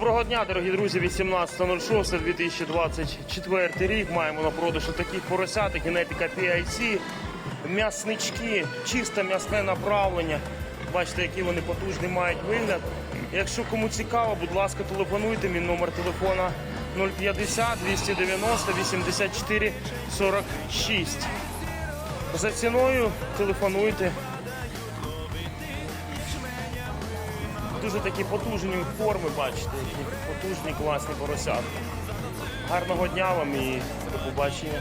Доброго дня, дорогі друзі, 18.06.2024 рік. Маємо на продажу таких поросят, генетика PIC, м'яснички, чисте м'ясне направлення. Бачите, які вони потужні мають вигляд. Якщо кому цікаво, будь ласка, телефонуйте. Мій номер телефона 050 290 84 46. За ціною телефонуйте. Дуже такі потужні форми, бачите, які потужні, класні поросятки. Гарного дня вам і до побачення.